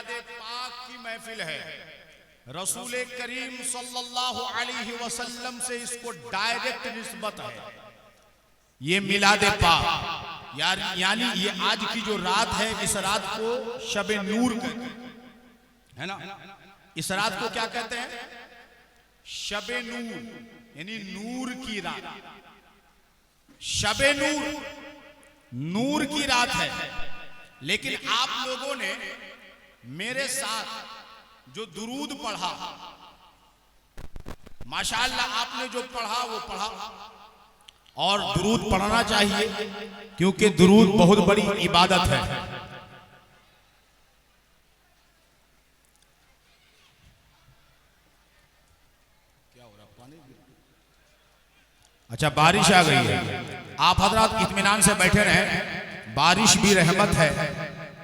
मिलादे पाक की महफिल है। रसूल करीम सल्लल्लाहु अलैहि वसल्लम से इसको डायरेक्ट निस्बत है। ये मिलादे पाक यानी ये आज की जो रात है, इस रात को शबे नूर कहते हैं, है ना। इस रात को क्या कहते हैं? शबे नूर, यानी नूर की रात। शबे नूर, नूर की रात है। लेकिन आप लोगों ने मेरे साथ जो दुरूद पढ़ा, माशाअल्लाह आपने जो पढ़ा वो पढ़ा, और दुरूद पढ़ना चाहिए क्योंकि दुरूद बहुत बड़ी इबादत है। क्या हो रहा, पानी? अच्छा, बारिश आ गई है। आप हजरात इत्मीनान से बैठे रहें। बारिश भी रहमत है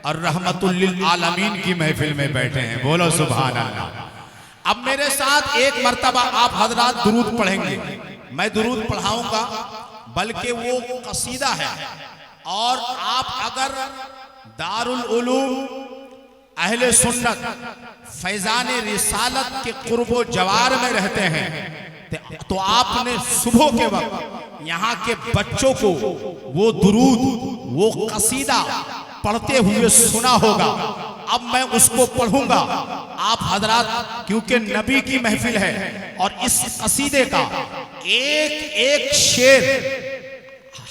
और रहमतुल लिल आलमीन की महफिल में बैठे हैं। बोलो सुभान अल्लाह। अब मेरे साथ एक मर्तबा आप हजरात दुरूद पढ़ेंगे। मैं दुरूद पढ़ाऊंगा, बल्कि वो कसीदा है। और आप अगर दारुल उलूम अहले सुन्नत फैजान रिसालत के कुर्बो जवार में रहते हैं तो आपने सुबह के वक्त यहाँ के बच्चों को वो दुरूद, वो कसीदा पढ़ते हुए सुना होगा। अब मैं उसको पढ़ूंगा। आप हजरात, क्योंकि नबी की महफिल है और इस कसीदे का एक एक शेर,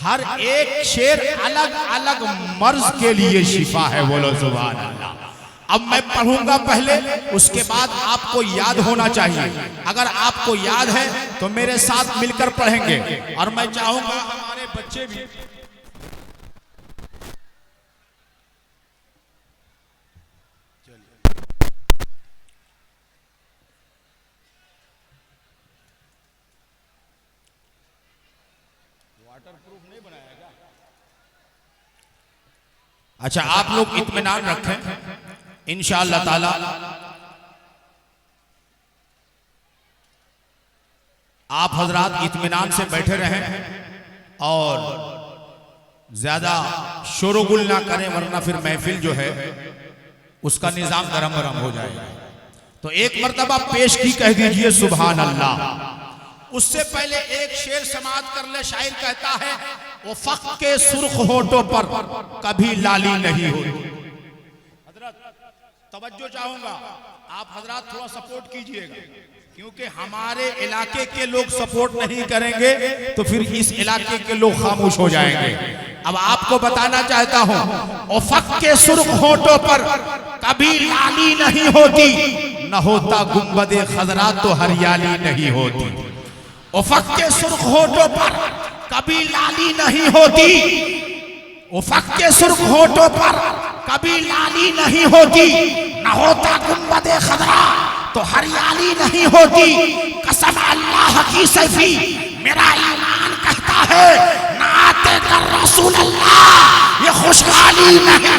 हर एक शेर अलग अलग मर्ज के लिए शिफा है। बोलो सुभान अल्लाह। अब मैं पढ़ूंगा पहले, उसके बाद आपको याद होना चाहिए। अगर आपको याद है तो मेरे साथ मिलकर पढ़ेंगे। और मैं चाहूंगा हमारे बच्चे भी वाटरप्रूफ नहीं बनाएगा। अच्छा, आप लोग इत्मीनान रखें, इंशाअल्लाह ताला आप हजरात इत्मीनान से बैठे रहें और ज्यादा शोरगुल ना करें, वरना फिर महफिल जो है उसका निजाम गरम गरम हो जाएगा। तो एक मर्तबा पेश की कह दीजिए सुभान अल्लाह। उससे पहले एक शेर समाअत कर ले। शायर कहता है, वो फख्र के सुर्ख होठों पर कभी लाली नहीं होती। तवज्जो चाहूंगा, आप हजरात थोड़ा सपोर्ट कीजिएगा, क्योंकि हमारे इलाके के लोग सपोर्ट नहीं करेंगे तो फिर इस इलाके के लोग खामोश हो जाएंगे। अब आपको बताना चाहता हूं, उफ़क़ के सुर्ख होठों पर कभी लाली नहीं होती, न होता गुंबदे खजरा तो हरियाली नहीं होती। उफ़क़ के सुर्ख होठों पर कभी लाली नहीं होती, उफ़क़ के सुर्ख होठों पर कभी लाली नहीं होती, न होता गुंबदे खजरा तो हरियाली नहीं होती। कसम अल्लाह की सफी, मेरा ईमान कहता है, नाते कर रसूल अल्लाह ये खुशहाली नहीं,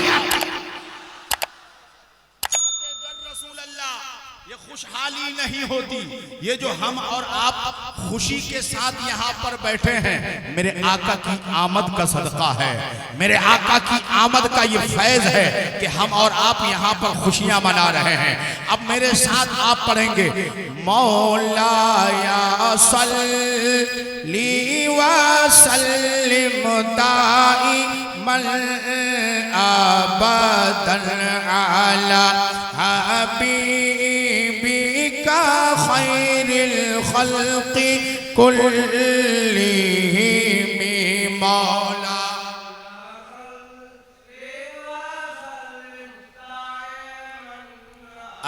खुशहाली नहीं होती। ये जो हम और आप खुशी के साथ यहाँ पर बैठे हैं, मेरे आका की आमद का सदका है। मेरे आका की आमद का ये फैज है कि हम और आप यहाँ पर खुशियाँ मना रहे हैं। अब मेरे साथ आप पढ़ेंगे, मौलाया सल्ली व सल्लिम दाइमन अबदन अला हबीबिका खैरिल खल्क़ि कुल्लिहिम मौला।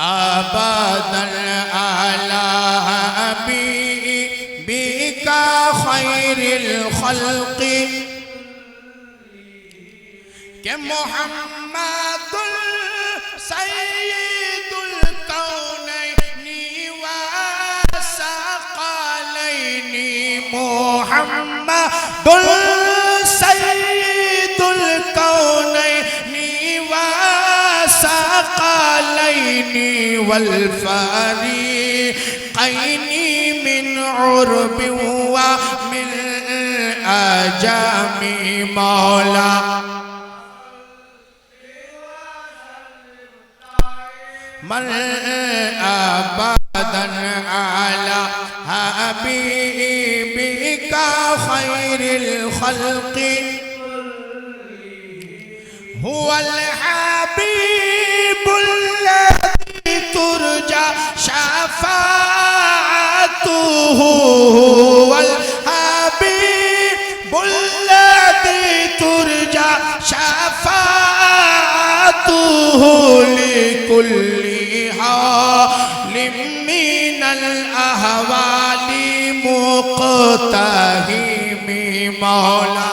अबदन अला हबीबिका खैरिल खल्क़ि के मुहम्मदुल सय्यदुल कौनैनि व सकलैनि, मुहम्मदुल सय्यदुल कौनैनि व सकलैनि वल फरीक़ैनि मिन उर्बि व मिन अजमी मौला। मन अबदन आला हबीबिका खैरिल खल्क़ि हुवल हबीबुल्लज़ी तुरजा शफ़ाअतुहु हुवल हबीबुल्लज़ी तुरजा शफ़ाअतुहु लिकुल्लि हालिम मिनल अहवाली मुक़तहिमी मौला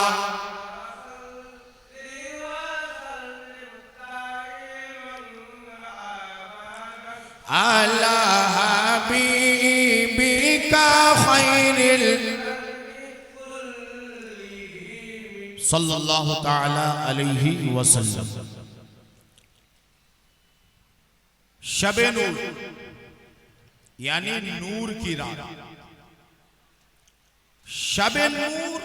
अला हबीबिका खैरिल सल्लल्लाहु तआला अलैहि वसल्लम। शबे नूर यानी नूर की रात। शबे नूर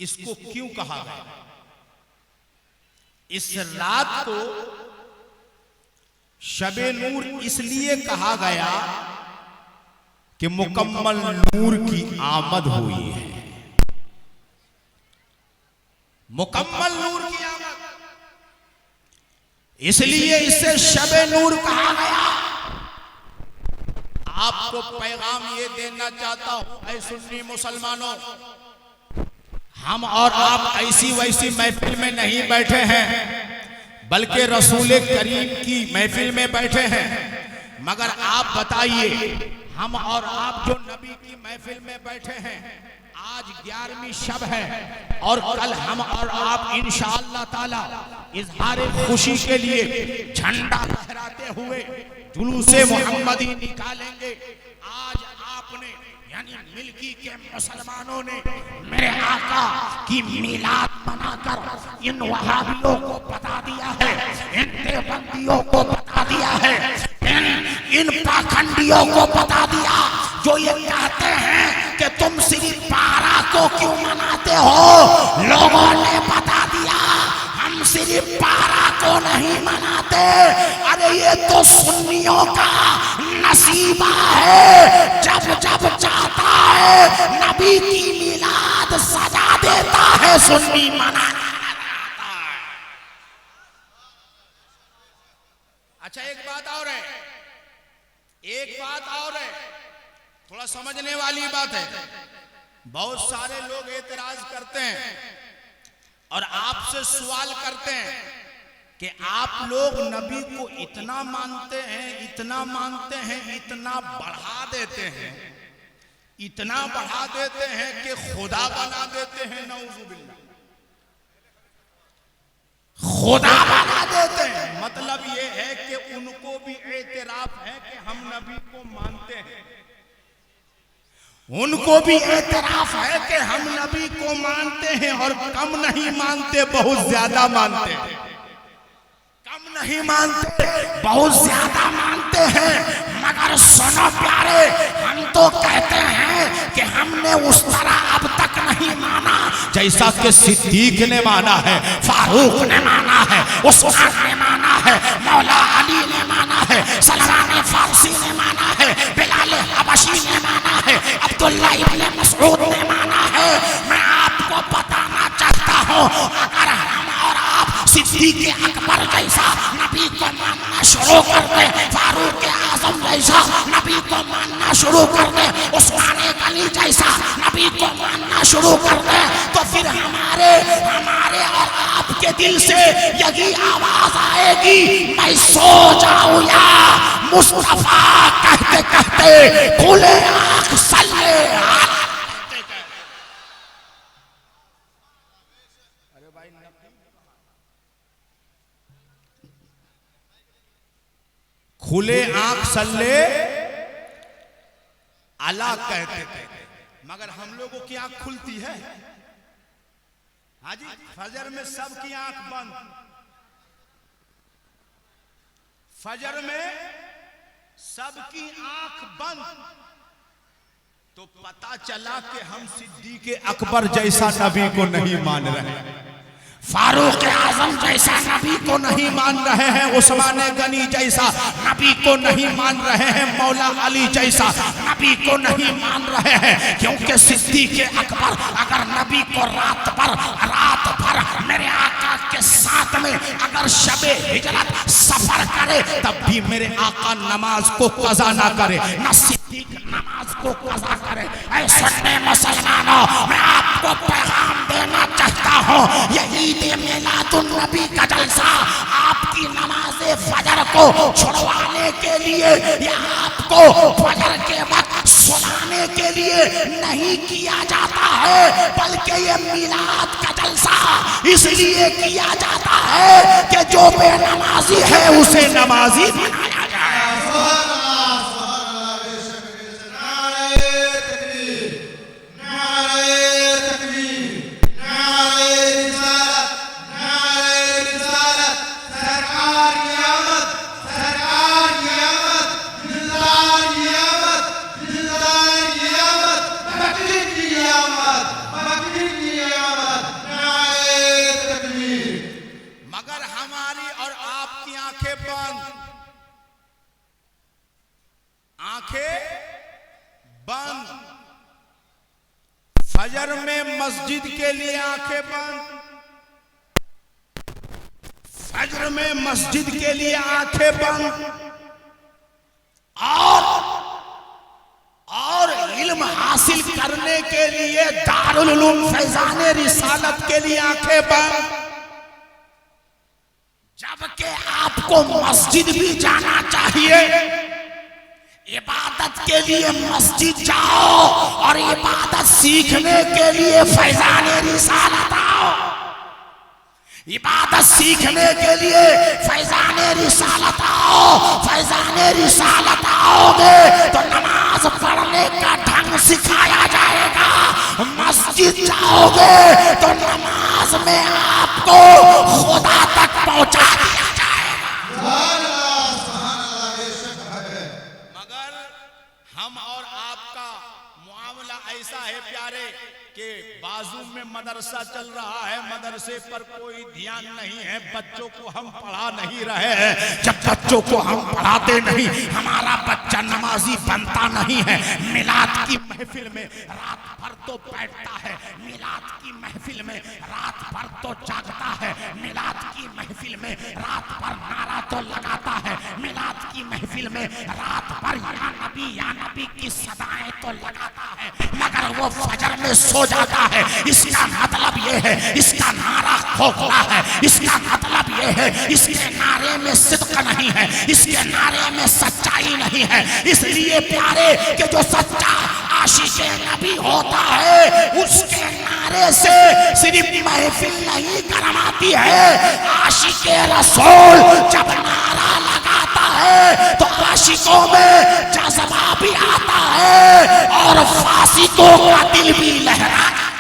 इसको क्यों कहा गया? इस रात को शबे नूर इसलिए कहा गया कि मुकम्मल नूर की आमद हुई है। मुकम्मल नूर की आमद, इसलिए इसे शबे नूर कहा गया। आपको पैगाम ये देना चाहता हूं, ऐ सुन्नी मुसलमानों, हम और आप ऐसी वैसी महफिल में नहीं बैठे हैं, बल्कि रसूल करीम की महफिल में बैठे हैं। मगर आप बताइए, हम और आप जो नबी की महफिल में बैठे हैं, आज 11वीं शब है और कल हम और आप इंशाअल्लाह ताला इजहार खुशी के लिए झंडा लहराते हुए जुलूसे मोहम्मदी निकालेंगे। आज आपने यानी मिल्की के मुसलमानों ने मेरे आका की मिलाद मनाकर इन वहाबियों को बता दिया है, इन देवबंदियों को बता दिया है, इन पाखंडियों को बता दिया जो ये कहते हैं कि तुम सिर्फ 12 को क्यों मनाते हो। लोगों ने बता दिया हम सिर्फ 12 को नहीं मनाते। अरे ये तो सुन्नियों का नसीबा है, जब जब चाहता है नबी की मिलाद सजा देता है, सुन्नी मना। अच्छा एक बात और है, एक बात और है, थोड़ा समझने वाली बात है। बहुत सारे लोग एतराज करते हैं और आपसे सवाल करते हैं कि आप लोग नबी को इतना मानते हैं, इतना मानते हैं, इतना बढ़ा देते हैं, इतना बढ़ा देते हैं कि खुदा बना देते हैं। नऊजुबिल्लाह, खुदा बना देते हैं। मतलब ये है कि उनको भी एतराफ है कि हम नबी को मानते हैं, उनको भी एतराफ है कि हम नबी को मानते हैं, और कम नहीं मानते, बहुत ज्यादा मानते हैं। कम नहीं मानते, बहुत ज्यादा मानते हैं। मगर सुनो प्यारे, हम तो कहते हैं कि हमने उस तरह अब तक नहीं माना जैसा कि सिद्दीक ने माना है, फारूक ने माना है, उस्मान ने माना है, मौला अली ने माना है, सलमान फारसी ने माना है, बिलाल हबशी ने माना है, अब्दुल्लाह इब्न मसऊद ने माना है। मैं आपको बताना चाहता हूँ, अगर हम और आप सिद्दीक अकबर जैसा नबी को मानना शुरू कर दे, फारूक आजम जैसा नबी को मानना शुरू कर दे, उस्मान गनी जैसा नबी को मानना शुरू कर दे, तो फिर हमारे और आपके दिल से यही आवाज आएगी, मैं सो जाऊं या मुस्तफा कहते कहते खुले आंख सल्ले। अरे भाई खुले आंख सल्ले अला कहते थे, मगर हम लोगों की आंख खुलती है। हाजी फजर में सबकी आंख बंद, फजर में सबकी आंख बंद, तो पता चला कि हम सिद्दीक अकबर जैसा नबी को नहीं मान रहे। फारूक आजम जैसा नबी को नहीं मान रहे हैं, उस्मान गनी जैसा नबी को नहीं मान रहे हैं, मौला अली जैसा नबी को नहीं मान रहे हैं। क्योंकि सिद्दीक़ अकबर अगर नबी को रात भर मेरे आका के साथ में अगर शबे हिजरत सफर करे तब भी मेरे आका नमाज को कज़ा ना करे, न सिद्दीक़ नमाज को कज़ा करे। ऐ सुन्नी मुसलमानों, मैं आपको पैगाम देना चाहता हूँ, ये ईद मिलादुन नबी का जलसा आपकी नमाज़े फजर को छुड़वाने के लिए या आपको फजर के वक्त सुनाने के लिए नहीं किया जाता है, बल्कि ये मिलाद का जलसा इसलिए किया जाता है कि जो बेनमाजी है उसे नमाजी बनाया जाए। बंद, फजर में मस्जिद के लिए आंखें बंद, फजर में मस्जिद के लिए आंखें बंद, और इल्म हासिल करने के लिए दारुल उलूम फैजान रिसालत के लिए आंखें बंद। जबकि आपको मस्जिद भी जाना चाहिए, इबादत के लिए मस्जिद जाओ और इबादत सीखने के लिए फैजान रिसालत आओ। इबादत सीखने के लिए फैजान रिसालत आओ। फैजान रिसालत आओगे तो नमाज पढ़ने का ढंग सिखाया जाएगा। मस्जिद जाओगे तो नमाज में आपको खुदा तक पहुंचा दिया जाएगा। हम और आपका मामला ऐसा है प्यारे कि बाजू में मदरसा चल रहा है, मदरसे पर कोई ध्यान नहीं है, बच्चों को हम पढ़ा नहीं रहे हैं। जब बच्चों को हम पढ़ाते नहीं, हमारा बच्चा नमाजी बनता नहीं है। मिलाद की महफिल में रात भर तो बैठता है, मिलाद की महफिल में रात भर तो जागता है, मिलाद की महफिल में रात भर नारा तो लगाता है, मिलाद की महफिल में रात भर या नबी की सदाएं तो लगाता है, मगर वो फजर में सो जाता है। इसका मतलब ये है, इसका नारा खोखला है। इसका मतलब ये है, इसके नारे में सिद्क नहीं है, इसके नारे में सच्चाई नहीं है। इसलिए प्यारे कि जो सच्चा आशिक़े नबी होता है, उसके नारे से सिर्फ महफिल नहीं करवाती है। आशिक़े रसूल जब नारा लगाता है तो आशिकों में जज़्बा भी आता है और फासिकों का दिल भी लहराता है।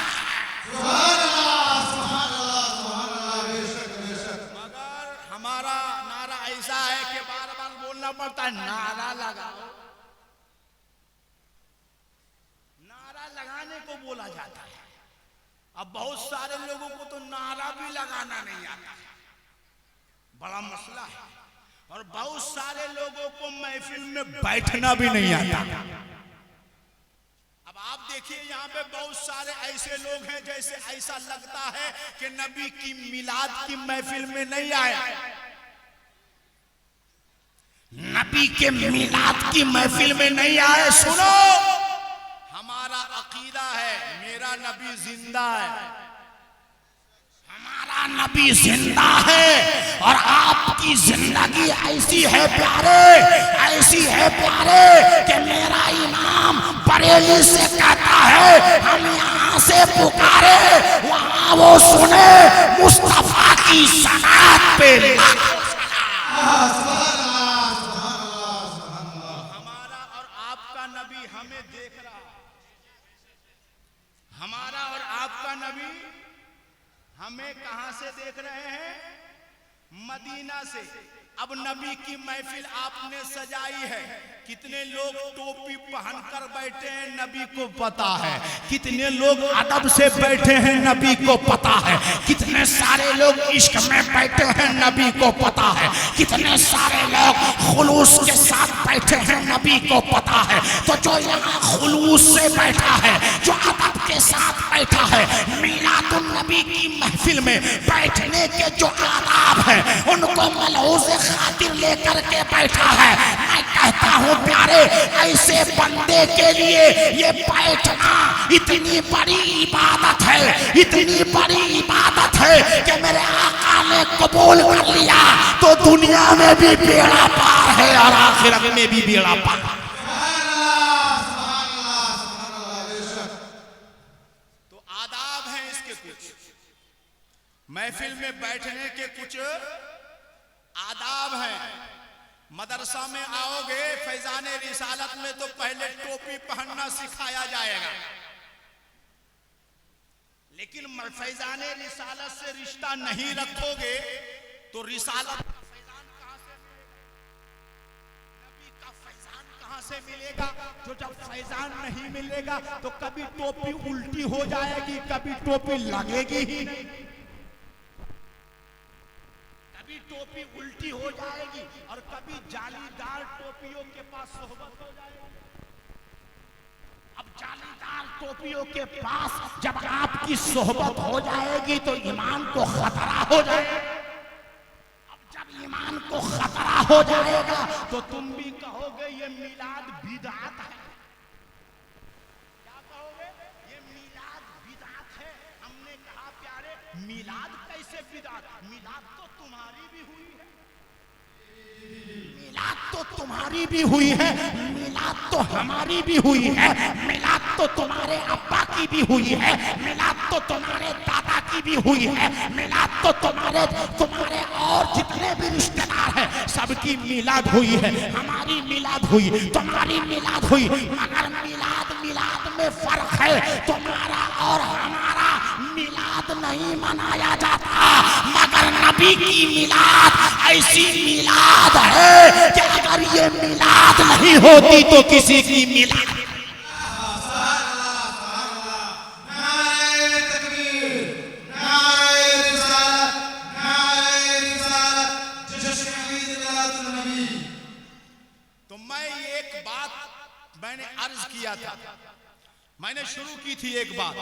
मगर हमारा नारा ऐसा है कि बार बार बोलना पड़ता है, नारा लगाओ। नारा लगाने को बोला जाता है। अब बहुत सारे लोगों को तो नारा भी लगाना नहीं आता, बड़ा मसला है। और बहुत सारे लोगों को महफिल में बैठना भी नहीं आता। अब आप देखिए यहाँ पे बहुत सारे ऐसे लोग हैं जैसे ऐसा लगता है कि नबी की मिलाद की महफिल में नहीं आया। नबी के मिलाद की महफिल में नहीं आए। सुनो, हमारा अकीदा है मेरा नबी जिंदा है, हमारा नबी जिंदा है। और आपकी जिंदगी ऐसी है प्यारे, ऐसी है प्यारे कि मेरा इमाम बरेली से कहता है, हम यहाँ से पुकारे वहाँ वो सुने मुस्तफा की सनात पे। हमारा और आपका नबी हमें देख रहा, हमारा और आपका नबी हमें कहां से देख रहे हैं? मदीना से। अब नबी की महफिल आपने सजाई है, कितने लोग टोपी पहनकर बैठे हैं नबी को पता है, कितने लोग अदब से बैठे हैं नबी को पता है, कितने सारे लोग इश्क में बैठे हैं नबी को पता है, कितने सारे लोग खुलूस के साथ बैठे हैं नबी को पता है। तो जो यहाँ खुलूस से बैठा है, जो अदब के साथ बैठा है, मीलादुन नबी की महफिल में बैठने के जो आदाब हैं उनको मलहूज़ खातिर लेकर के बैठा है। मैं कहता हूँ प्यारे, ऐसे बंदे के लिए ये बैठना इतनी बड़ी इबादत है, इतनी बड़ी इबादत है कि मेरे आका ने कबूल कर लिया तो दुनिया में भी बेड़ा पार है और आखिरत में भी बेड़ा पार। तो आदाब हैं इसके कुछ, महफिल में बैठने के कुछ आदाब हैं। मदरसा में आओगे फैजान रिसालत में तो पहले टोपी पहनना सिखाया जाएगा, लेकिन फैजान रिसालत से रिश्ता नहीं रखोगे तो रिसालत का फैजान कहां से, नबी का फैजान कहां से मिलेगा? तो जब फैजान नहीं मिलेगा तो कभी टोपी उल्टी हो जाएगी, कभी टोपी लगेगी ही नहीं, कभी टोपी उल्टी हो जाएगी और कभी जालीदार टोपियों के पास सोहबत हो जाएगी। अब जालीदार टोपियों के पास जब आपकी सोहबत हो जाएगी तो ईमान को खतरा हो जाएगा। अब जब ईमान को खतरा हो जाएगा तो तुम भी कहोगे ये मिलाद बिदअत है। क्या कहोगे? ये मिलाद बिदअत है। हमने कहा प्यारे, मिलाद कैसे बिदअत? मिलाद तो तुम्हारी भी हुई है, मिलाद तो तुम्हारी भी हुई है, मिलाद तो हमारी भी हुई है, मिलाद तो तुम्हारे अब्बा की भी हुई है, मिलाद तो तुम्हारे दादा की भी हुई है, मिलाद तो तुम्हारे और जितने भी रिश्तेदार हैं सबकी मिलाद हुई है। हमारी मिलाद हुई, तुम्हारी मिलाद हुई, मगर मिलाद में फर्क है। तुम्हारा और हमारा मिलाद नहीं मनाया जाता, मगर नबी की मिलाद ऐसी मिलाद है कि अगर ये मिलाद नहीं होती तो किसी की मिलाद। तो मैं एक बात मैंने अर्ज किया था, मैंने शुरू की थी एक बात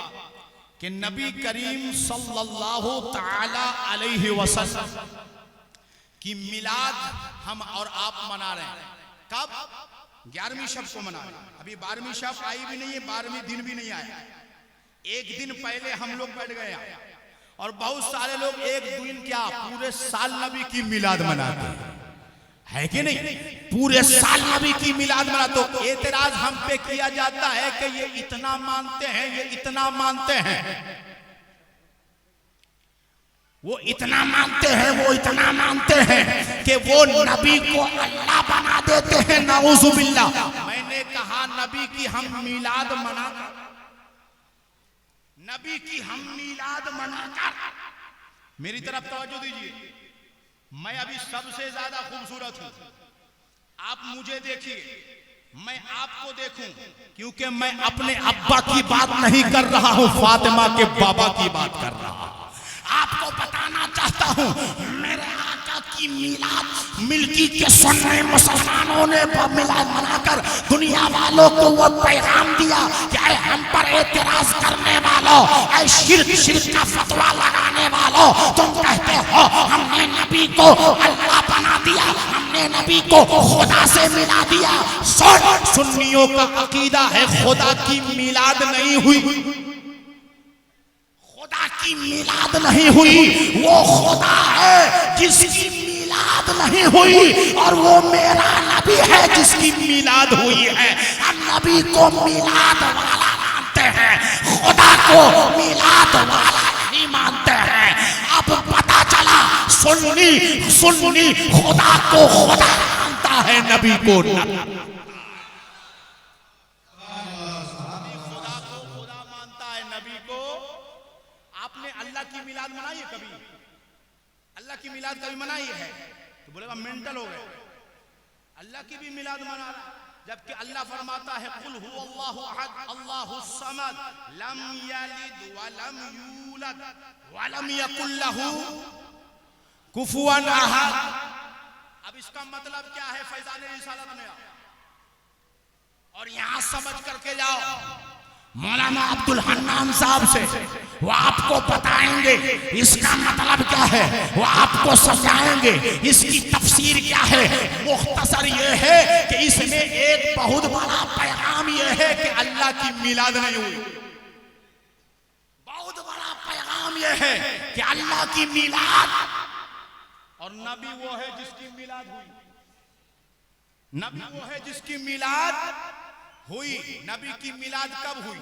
कि नबी करीम सल्लल्लाहु ताला अलैहि वसल्लम की मिलाद हम और आप मना रहे हैं। कब? 11वीं शब को मना रहे हैं। अभी 12वीं शब आई भी नहीं है, 12वीं दिन भी नहीं आया। एक दिन पहले हम लोग बैठ गए और बहुत सारे लोग एक दिन क्या पूरे साल नबी की मिलाद मनाते हैं, है कि नहीं? पूरे साल नबी की मिलाद मना। तो एतराज हम पे किया जाता है कि ये इतना मानते हैं, ये इतना मानते हैं, वो इतना मानते हैं, वो इतना मानते हैं कि वो नबी को अल्लाह बना देते हैं, नाऊज़ु बिल्लाह। मैंने कहा नबी की हम मिलाद मनाकर, नबी की हम मिलाद मनाकर, मेरी तरफ तवज्जो दीजिए, मैं अभी सबसे ज्यादा खूबसूरत हूं, आप मुझे देखिए, मैं आपको देखूं, क्योंकि मैं अपने अब्बा की बात नहीं कर रहा हूं, फातिमा के बाबा की बात कर रहा हूं। आपको बताना चाहता हूं, मेरे आका की मिलाद मिल्की के सुन्नी मुसलमानों ने मिलाद मनाकर दुनिया वालों को वो पैगाम दिया कि ऐ हम पर एतराज करने वालों, ऐ शिर्क का फतवा लगाने वालों, तुम कहते हो हमने नबी को अल्लाह बना दिया, हमने नबी को खुदा से मिला दिया। सुन्नियों का अकीदा है खुदा की मिलाद नहीं हुई, खुदा की मिलाद नहीं हुई, वो खुदा है जिसकी मिलाद नहीं हुई, और वो मेरा नबी है जिसकी मिलाद हुई है। हम नबी को मिलाद वाला मानते हैं, खुदा को मिलाद वाला नहीं मानते हैं। अब पता चला सुन्नी खुदा को खुदा मानता है, नबी को नबी। अल्लाह की मिलाद मनाई है कभी? अल्लाह की मिलाद कभी मनाई है? तो बोलेगा मेंटल हो गए, अल्लाह की भी मिलाद मना रहा, जबकि अल्लाह फरमाता है कुल हु अल्लाहु अहद अल्लाहु समद लम यलिद व लम यूलद व लम यकुल लहू कुफुवन अहद। अब इसका मतलब क्या है फैजान रिसालत में, और यहां समझ करके जाओ मौलाना अब्दुल हन्नान साहब से, वो आपको बताएंगे इसका मतलब क्या है, वो आपको समझाएंगे इसकी तफसीर क्या है। मुख्तसर ये है कि इसमें एक बहुत बड़ा पैगाम ये है कि अल्लाह की मिलाद नहीं हुई। बहुत बड़ा पैगाम ये है कि अल्लाह की मिलाद, और नबी वो है जिसकी मिलाद हुई, नबी वो है जिसकी मिलाद हुई। नबी की मिलाद कब हुई?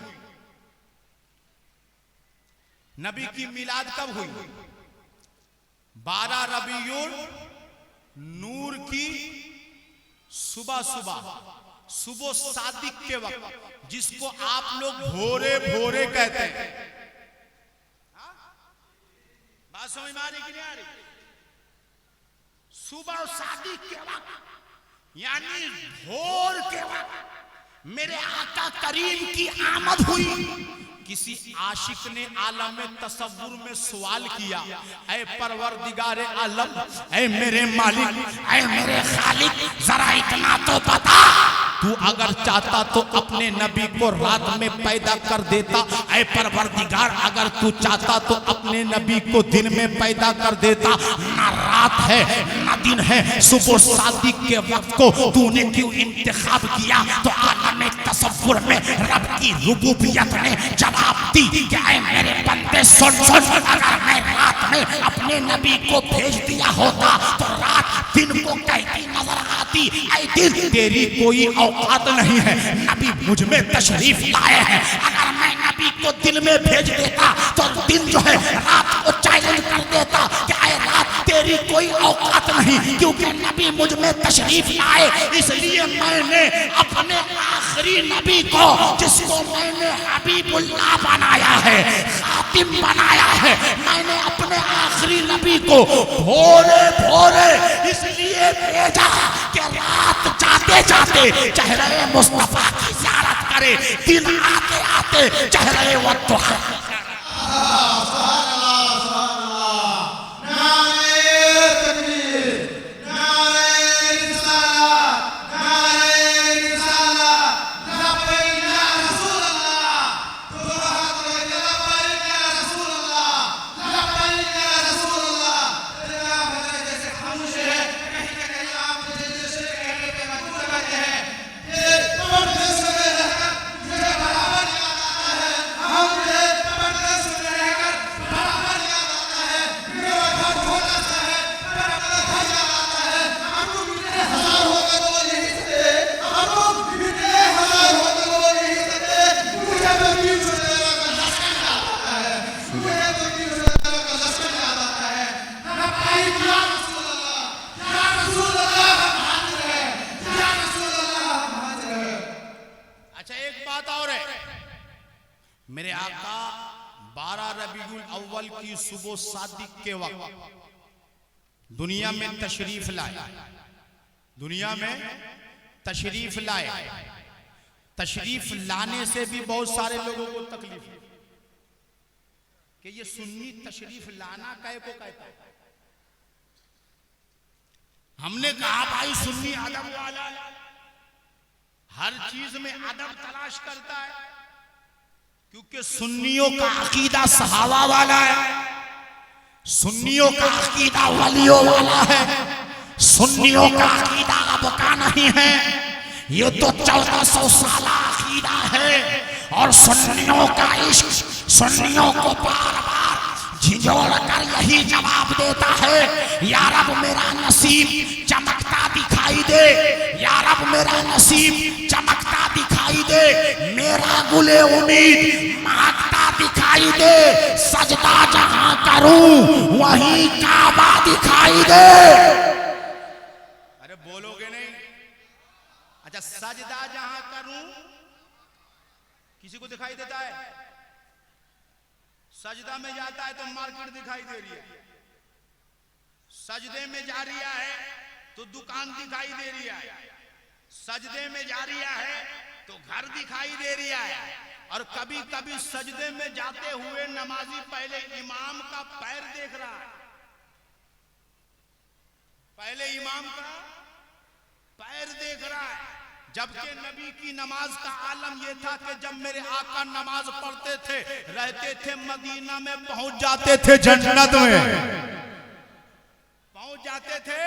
नबी की मिलाद कब हुई? 12 रबीउल नूर की सुबह सुबह सादिक के वक्त, जिसको आप लोग भोरे भोरे कहते हैं। बात समझ में आ रही कि नहीं आ रही? सुबह सादिक के वक्त यानी भोर के वक्त मेरे आका करीम की आमद हुई। किसी आशिक ने आलम तसव्वुर में सवाल किया, ऐ परवरदिगारे आलम, ऐ मेरे मालिक, ऐ मेरे खालिक, जरा इतना तो बता, तू अगर चाहता तो अपने नबी को रात में पैदा कर देता। ऐ परवरदिगार, अगर तू चाहता तो अपने नबी को दिन में पैदा कर देता। ना रात है ना दिन है, सुबह सादिक के वक्त को तूने क्यों इंतखाब किया? तो आलम तसव्वुर में रब की रुबूबियत ने जवाब दी कि ऐ मेरे बंदे सुन, अगर मैं रात में अपने नबी को भेज दिया होता तो रात दिन को कहती नजर आती, ऐ दिन तेरी कोई औकात नहीं है, नबी मुझ में तशरीफ लाए हैं। अगर मैं नबी को दिन में भेज देता तो दिन जो है रात को चैलेंज कर देता कि ऐ रात तेरी कोई औकात नहीं, क्योंकि नबी मुझ में तशरीफ लाए। इसलिए मैंने अपने आखिरी नबी को, जिसको मैंने हबीबुल्लाह बनाया है, खातिम बनाया है, मैंने अपने आखिरी नबी को भोरे भोरे इसलिए भेजा कि रात जाते जाते चेहरे मुस्तफा की ज़ियारत करे, दिन आते आते चेहरे वद्दुहा। मेरे आका 12 रबीउल अव्वल की सुबह सादिक के वक्त दुनिया में तशरीफ लाए, दुनिया में तशरीफ लाए। तशरीफ लाने से भी बहुत सारे लोगों को तकलीफ है कि ये सुन्नी तशरीफ लाना कहे को कहता है। हमने कहा भाई सुन्नी अदब वाला है, हर चीज में अदब तलाश करता है, क्योंकि सुन्नियों का अकीदा सहाबा वाला है, सुन्नियों का अकीदा वलियों वाला है, सुन्नियों का अकीदा अब का नहीं है, ये तो 1400 साल अकीदा है। और सुन्नियों का इश्क सुन्नियों को बार बार झिझोड़ कर यही जवाब देता है, या रब मेरा नसीब चमकता दिखाई दे, या रब मेरा नसीब चमकता दिखाई दे, मेरा गुले उम्मीद महकता दिखाई दे, सजदा जहां करूं वहीं काबा दिखाई दे। अरे बोलोगे नहीं? अच्छा, सजदा जहां करूं किसी को दिखाई देता है? सजदा में जाता है तो मार्केट दिखाई दे रही है, सजदे में जा रिया है तो दुकान दिखाई दे रही है, सजदे में जा रिया है तो घर दिखाई दे रिया है। और कभी कभी सजदे में जाते हुए नमाजी पहले इमाम का पैर देख रहा है, पहले इमाम का पैर देख रहा है। जबकि नबी की नमाज का आलम यह था कि जब मेरे आका नमाज पढ़ते थे, रहते थे मदीना में, पहुंच जाते थे जन्नत में, पहुंच जाते थे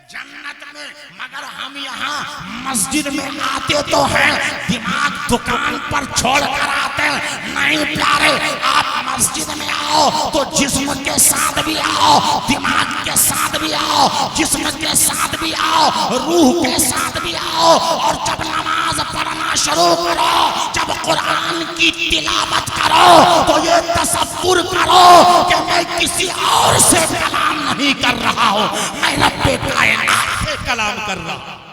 जन्नत में। मगर हम यहाँ मस्जिद में आते तो हैं, दिमाग दुकान पर छोड़ कर आते हैं। नहीं प्यारे, आप मस्जिद में आओ तो जिस्म के साथ भी आओ, दिमाग के साथ भी आओ, जिस्म के साथ भी आओ, रूह के साथ भी आओ। और जब नमाज पढ़ना शुरू करो, जब कुरान की तिलावत करो, तो ये तसव्वुर करो कि मैं किसी और से कलाम नहीं कर रहा हूँ, मैं रब्बे कायनात से कलाम कर रहा हूँ।